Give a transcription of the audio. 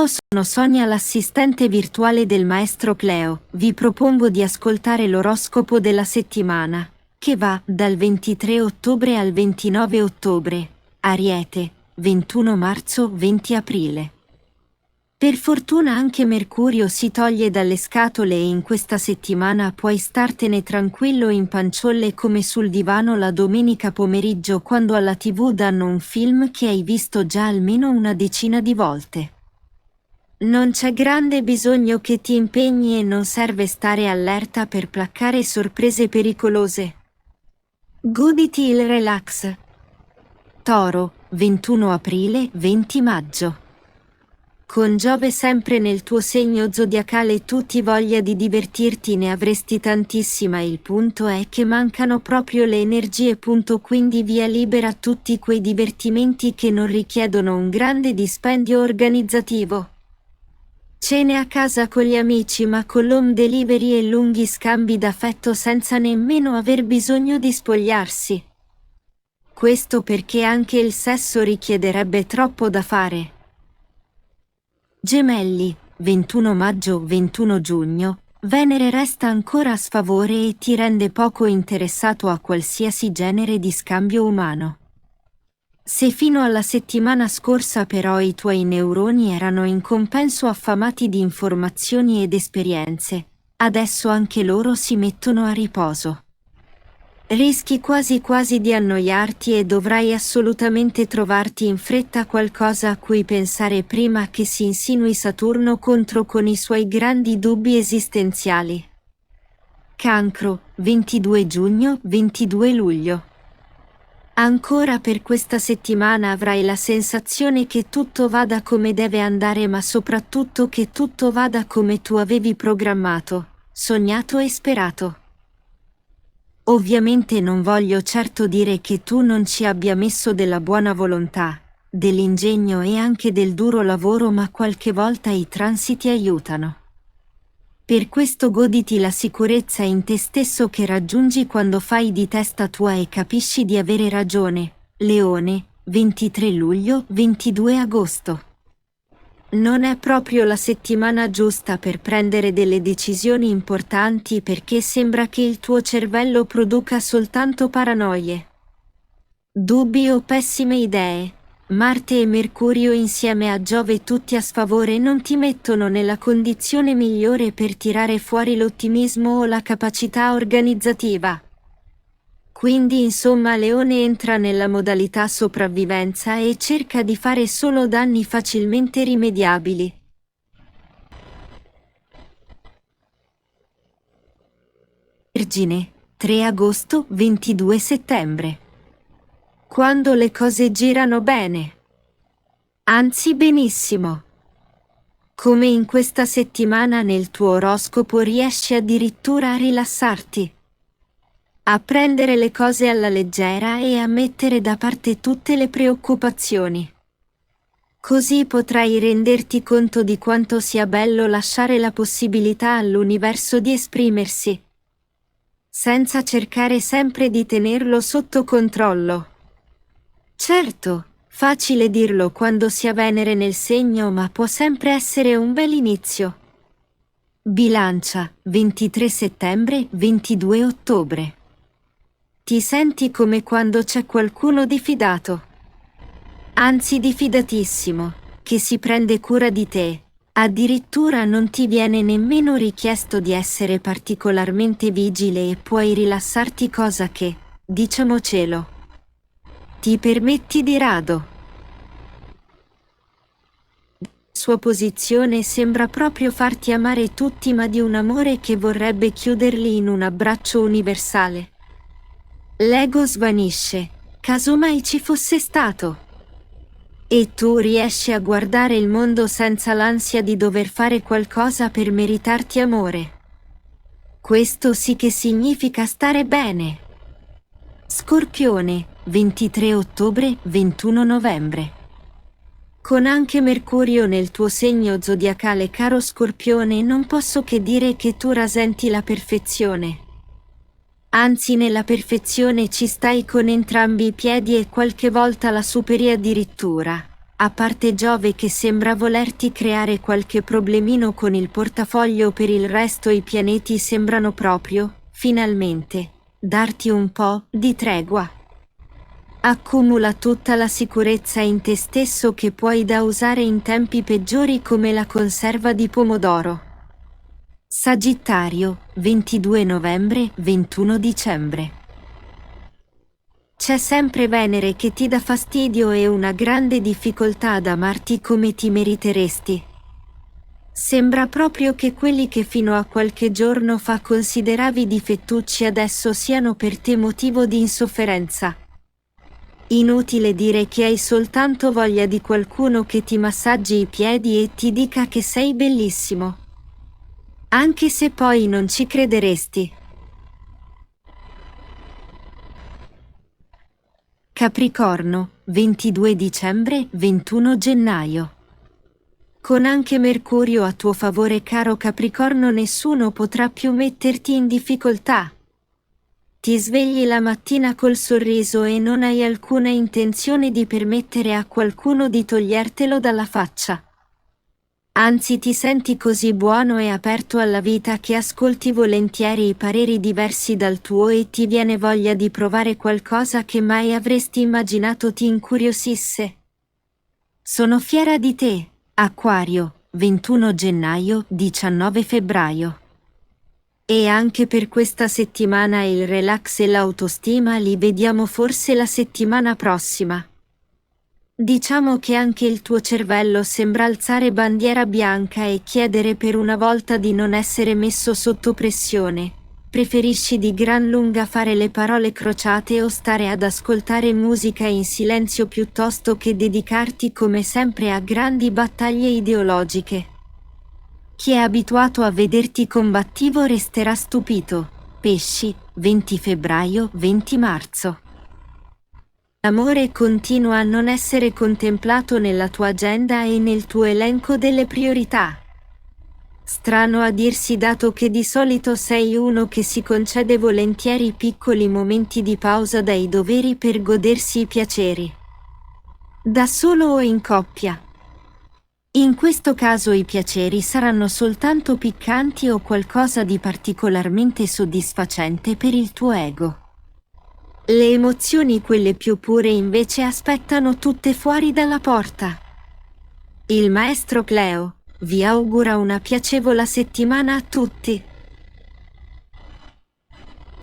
Ciao, sono Sonia, l'assistente virtuale del maestro Cleo. Vi propongo di ascoltare l'oroscopo della settimana, che va dal 23 ottobre al 29 ottobre. Ariete, 21 marzo-20 aprile. Per fortuna anche Mercurio si toglie dalle scatole e in questa settimana puoi startene tranquillo in panciolle come sul divano la domenica pomeriggio quando alla TV danno un film che hai visto già almeno una decina di volte. Non c'è grande bisogno che ti impegni e non serve stare allerta per placcare sorprese pericolose. Goditi il relax. Toro, 21 aprile-20 maggio. Con Giove sempre nel tuo segno zodiacale tu ti voglia di divertirti ne avresti tantissima, il punto è che mancano proprio le energie, quindi via libera a tutti quei divertimenti che non richiedono un grande dispendio organizzativo. Cene a casa con gli amici ma con l'home delivery e lunghi scambi d'affetto senza nemmeno aver bisogno di spogliarsi. Questo perché anche il sesso richiederebbe troppo da fare. Gemelli, 21 maggio-21 giugno, Venere resta ancora a sfavore e ti rende poco interessato a qualsiasi genere di scambio umano. Se fino alla settimana scorsa però i tuoi neuroni erano in compenso affamati di informazioni ed esperienze, adesso anche loro si mettono a riposo. Rischi quasi di annoiarti e dovrai assolutamente trovarti in fretta qualcosa a cui pensare prima che si insinui Saturno contro con i suoi grandi dubbi esistenziali. Cancro, 22 giugno-22 luglio. Ancora per questa settimana avrai la sensazione che tutto vada come deve andare, ma soprattutto che tutto vada come tu avevi programmato, sognato e sperato. Ovviamente non voglio certo dire che tu non ci abbia messo della buona volontà, dell'ingegno e anche del duro lavoro, ma qualche volta i transiti aiutano. Per questo goditi la sicurezza in te stesso che raggiungi quando fai di testa tua e capisci di avere ragione. Leone, 23 luglio-22 agosto. Non è proprio la settimana giusta per prendere delle decisioni importanti perché sembra che il tuo cervello produca soltanto paranoie, dubbi o pessime idee. Marte e Mercurio insieme a Giove tutti a sfavore non ti mettono nella condizione migliore per tirare fuori l'ottimismo o la capacità organizzativa. Quindi insomma Leone entra nella modalità sopravvivenza e cerca di fare solo danni facilmente rimediabili. Vergine, 3 agosto-22 settembre. Quando le cose girano bene. Anzi benissimo. Come in questa settimana nel tuo oroscopo riesci addirittura a rilassarti, a prendere le cose alla leggera e a mettere da parte tutte le preoccupazioni. Così potrai renderti conto di quanto sia bello lasciare la possibilità all'universo di esprimersi, senza cercare sempre di tenerlo sotto controllo. Certo, facile dirlo quando si ha Venere nel segno, ma può sempre essere un bel inizio. Bilancia, 23 settembre-22 ottobre. Ti senti come quando c'è qualcuno di fidato, anzi di fidatissimo, che si prende cura di te. Addirittura non ti viene nemmeno richiesto di essere particolarmente vigile e puoi rilassarti, cosa che, diciamocelo, ti permetti di rado. Sua posizione sembra proprio farti amare tutti, ma di un amore che vorrebbe chiuderli in un abbraccio universale. L'ego svanisce, casomai ci fosse stato. E tu riesci a guardare il mondo senza l'ansia di dover fare qualcosa per meritarti amore. Questo sì che significa stare bene. Scorpione, 23 ottobre-21 novembre. Con anche Mercurio nel tuo segno zodiacale, caro Scorpione, non posso che dire che tu rasenti la perfezione. Anzi, nella perfezione ci stai con entrambi i piedi e qualche volta la superi addirittura. A parte Giove che sembra volerti creare qualche problemino con il portafoglio, per il resto i pianeti sembrano proprio, finalmente, darti un po' di tregua. Accumula tutta la sicurezza in te stesso che puoi da usare in tempi peggiori come la conserva di pomodoro. Sagittario, 22 novembre, 21 dicembre. C'è sempre Venere che ti dà fastidio e una grande difficoltà ad amarti come ti meriteresti. Sembra proprio che quelli che fino a qualche giorno fa consideravi difettucci adesso siano per te motivo di insofferenza. Inutile dire che hai soltanto voglia di qualcuno che ti massaggi i piedi e ti dica che sei bellissimo. Anche se poi non ci crederesti. Capricorno, 22 dicembre, 21 gennaio. Con anche Mercurio a tuo favore, caro Capricorno, nessuno potrà più metterti in difficoltà. Ti svegli la mattina col sorriso e non hai alcuna intenzione di permettere a qualcuno di togliertelo dalla faccia. Anzi, ti senti così buono e aperto alla vita che ascolti volentieri i pareri diversi dal tuo e ti viene voglia di provare qualcosa che mai avresti immaginato ti incuriosisse. Sono fiera di te, Acquario, 21 gennaio, 19 febbraio. E anche per questa settimana il relax e l'autostima li vediamo forse la settimana prossima. Diciamo che anche il tuo cervello sembra alzare bandiera bianca e chiedere per una volta di non essere messo sotto pressione. Preferisci di gran lunga fare le parole crociate o stare ad ascoltare musica in silenzio piuttosto che dedicarti come sempre a grandi battaglie ideologiche. Chi è abituato a vederti combattivo resterà stupito. Pesci, 20 febbraio, 20 marzo. L'amore continua a non essere contemplato nella tua agenda e nel tuo elenco delle priorità. Strano a dirsi, dato che di solito sei uno che si concede volentieri piccoli momenti di pausa dai doveri per godersi i piaceri. Da solo o in coppia. In questo caso i piaceri saranno soltanto piccanti o qualcosa di particolarmente soddisfacente per il tuo ego. Le emozioni, quelle più pure, invece aspettano tutte fuori dalla porta. Il maestro Cleo vi augura una piacevole settimana a tutti.